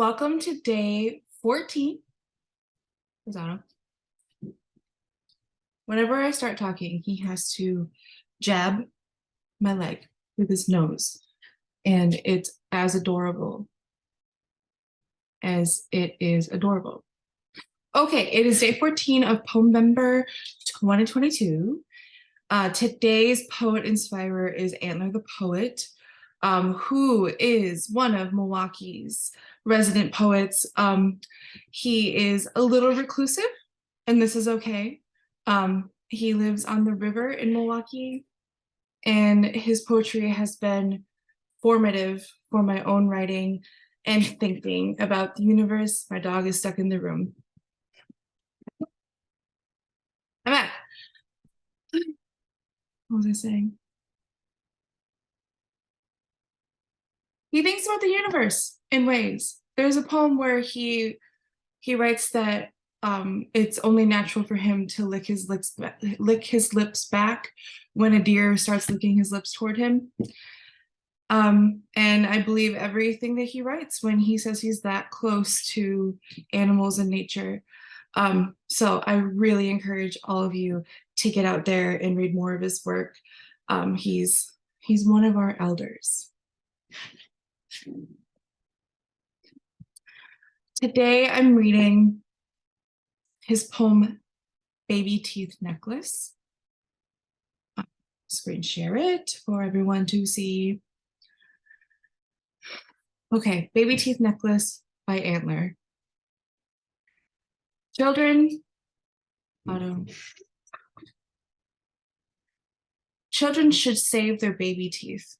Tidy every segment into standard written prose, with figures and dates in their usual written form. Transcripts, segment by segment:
Welcome to day 14. Rosano. Whenever I start talking, he has to jab my leg with his nose, and it's as adorable as it is adorable. Okay, it is day 14 of POEMVEMBER 2022. Today's poet inspirer is Antler the poet, who is one of Milwaukee's resident poets. He is a little reclusive, and this is okay. He lives on the river in Milwaukee, and his poetry has been formative for my own writing and thinking about the universe. My dog is stuck in the room. I'm back. What was I saying? He thinks about the universe in ways. There's a poem where he writes that it's only natural for him to lick his lips back when a deer starts licking his lips toward him. And I believe everything that he writes when he says he's that close to animals and nature. So I really encourage all of you to get out there and read more of his work. He's one of our elders. Today I'm reading his poem, Babyteeth Necklace. I'll screen share it for everyone to see. Okay, Babyteeth Necklace by Antler. Children should save their baby teeth.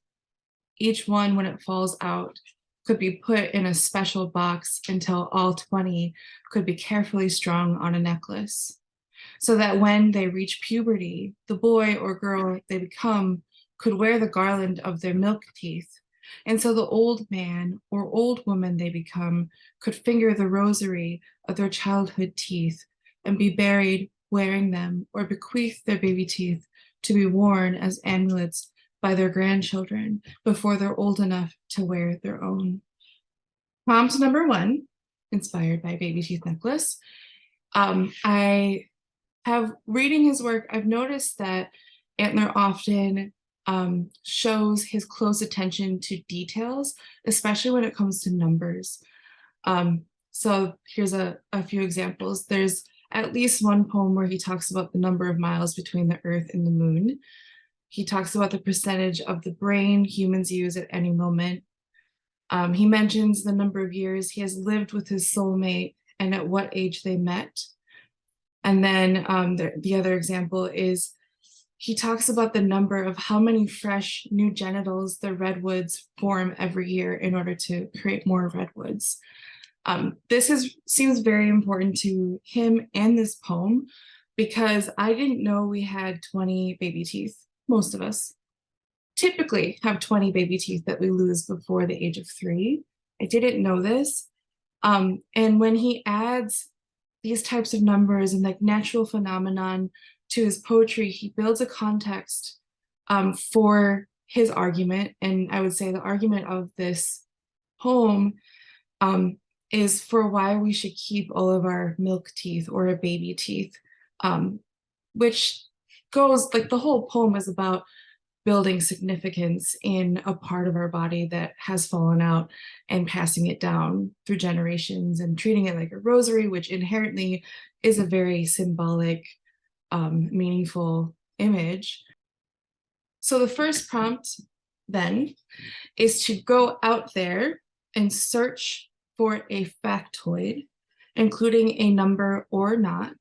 Each one, when it falls out, could be put in a special box until all 20 could be carefully strung on a necklace, so that when they reach puberty, the boy or girl they become could wear the garland of their milk teeth, and so the old man or old woman they become could finger the rosary of their childhood teeth and be buried wearing them, or bequeath their baby teeth to be worn as amulets by their grandchildren before they're old enough to wear their own. Prompt number 1, inspired by Babyteeth Necklace. I have, reading his work, I've noticed that Antler often shows his close attention to details, especially when it comes to numbers. So here's a few examples. There's at least one poem where he talks about the number of miles between the Earth and the Moon. He talks about the percentage of the brain humans use at any moment. He mentions the number of years he has lived with his soulmate and at what age they met. And then the other example is he talks about the number of how many fresh new genitals the redwoods form every year in order to create more redwoods. This seems very important to him and this poem, because I didn't know we had 20 baby teeth. Most of us typically have 20 baby teeth that we lose before the age of 3. I didn't know this. And when he adds these types of numbers and like natural phenomenon to his poetry, he builds a context for his argument. And I would say the argument of this poem is for why we should keep all of our milk teeth or our baby teeth, which goes, like, the whole poem is about building significance in a part of our body that has fallen out and passing it down through generations and treating it like a rosary, which inherently is a very symbolic, meaningful image. So the first prompt then is to go out there and search for a factoid, including a number or not,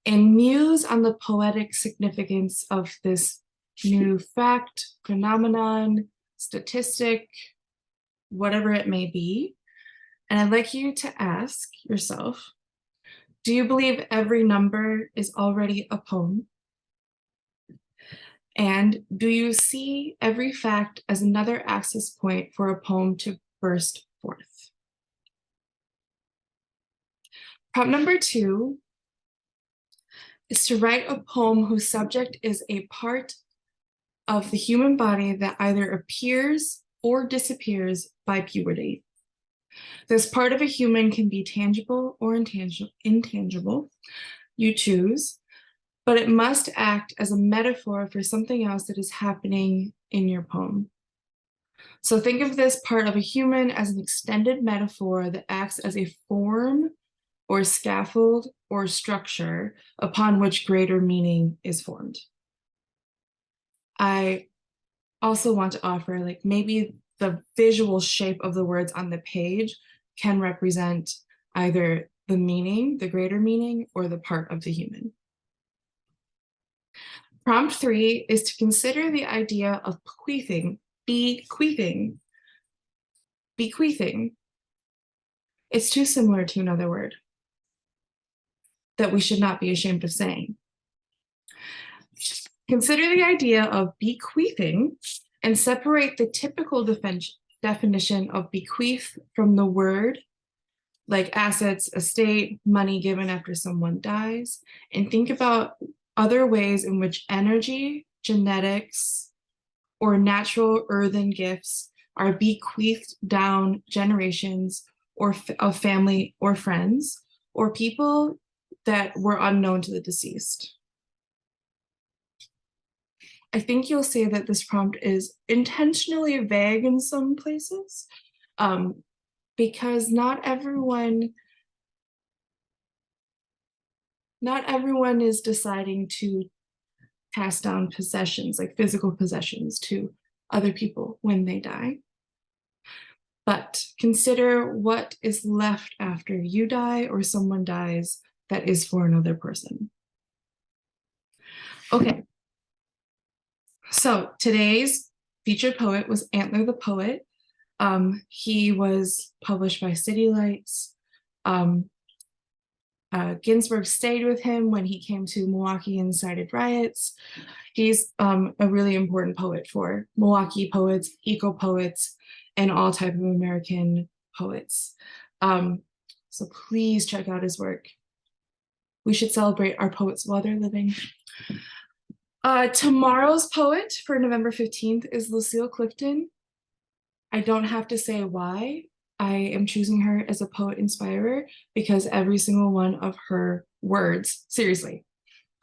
and muse on the poetic significance of this new fact, phenomenon, statistic, whatever it may be. And I'd like you to ask yourself, do you believe every number is already a poem? And do you see every fact as another access point for a poem to burst forth? Prompt number 2 is to write a poem whose subject is a part of the human body that either appears or disappears by puberty. This part of a human can be tangible or intangible. You choose, but it must act as a metaphor for something else that is happening in your poem. So think of this part of a human as an extended metaphor that acts as a form or scaffold or structure upon which greater meaning is formed. I also want to offer, like, maybe the visual shape of the words on the page can represent either the meaning, the greater meaning, or the part of the human. Prompt 3 is to consider the idea of bequeathing. Bequeathing. It's too similar to another word that we should not be ashamed of saying. Consider the idea of bequeathing and separate the typical definition of bequeath from the word, like assets, estate, money given after someone dies, and think about other ways in which energy, genetics, or natural earthen gifts are bequeathed down generations or of family or friends or people that were unknown to the deceased. I think you'll see that this prompt is intentionally vague in some places, because not everyone is deciding to pass down possessions, like physical possessions, to other people when they die. But consider what is left after you die or someone dies that is for another person. Okay. So today's featured poet was Antler the poet. He was published by City Lights. Ginsberg stayed with him when he came to Milwaukee and incited riots. He's a really important poet for Milwaukee poets, eco poets, and all type of American poets. So please check out his work. We should celebrate our poets while they're living. Tomorrow's poet for November 15th is Lucille Clifton. I don't have to say why. I am choosing her as a poet inspirer because every single one of her words, seriously,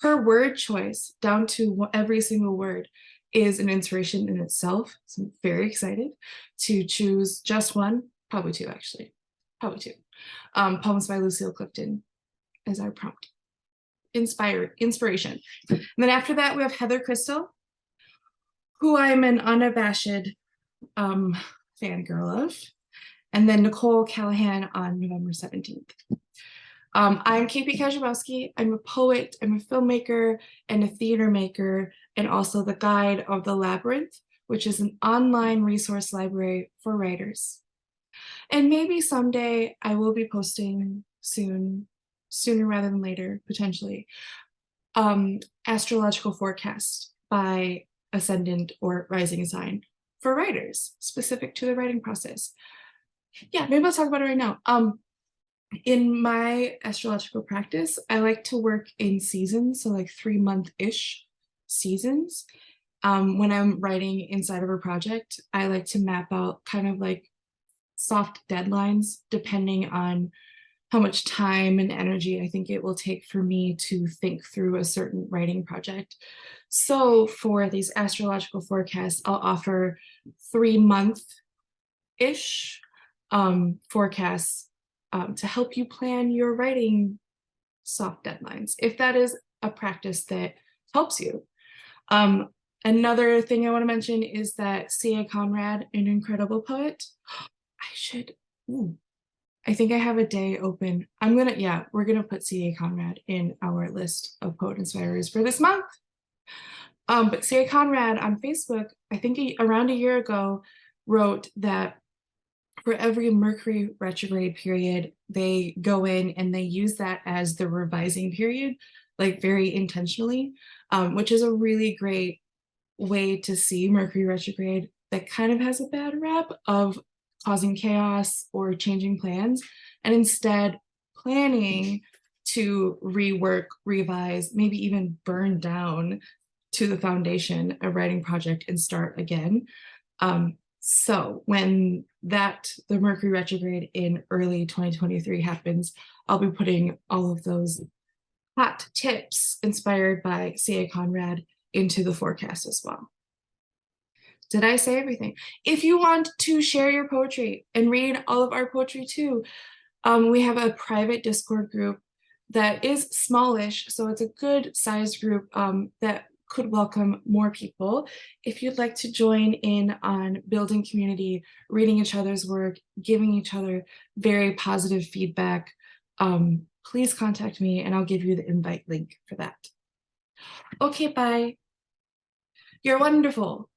her word choice down to every single word is an inspiration in itself. So I'm very excited to choose just one, probably two actually, probably two. Poems by Lucille Clifton as our prompt. Inspiration. And then after that, we have Heather Crystal, who I'm an unabashed fangirl of. And then Nicole Callahan on November 17th. I'm KP Kajabowski. I'm a poet, I'm a filmmaker, and a theater maker, and also the guide of The Labyrinth, which is an online resource library for writers. And maybe someday I will be posting sooner rather than later, potentially, astrological forecast by ascendant or rising sign for writers, specific to the writing process. Yeah, maybe I'll talk about it right now. In my astrological practice, I like to work in seasons, so like 3-month-ish seasons. When I'm writing inside of a project, I like to map out kind of like soft deadlines depending on how much time and energy I think it will take for me to think through a certain writing project. So for these astrological forecasts, I'll offer 3-month-ish forecasts to help you plan your writing soft deadlines, if that is a practice that helps you. Another thing I want to mention is that C.A. Conrad, an incredible poet, I think I have a day open. We're gonna put C.A. Conrad in our list of poet inspirers for this month. But C.A. Conrad on Facebook, I think around a year ago, wrote that for every Mercury retrograde period, they go in and they use that as the revising period, like very intentionally, which is a really great way to see Mercury retrograde that kind of has a bad rap of causing chaos or changing plans, and instead planning to rework, revise, maybe even burn down to the foundation a writing project and start again. So when the Mercury retrograde in early 2023 happens, I'll be putting all of those hot tips inspired by C.A. Conrad into the forecast as well. Did I say everything? If you want to share your poetry and read all of our poetry too, we have a private Discord group that is smallish, so it's a good sized group that could welcome more people. If you'd like to join in on building community, reading each other's work, giving each other very positive feedback, please contact me and I'll give you the invite link for that. Okay, bye. You're wonderful.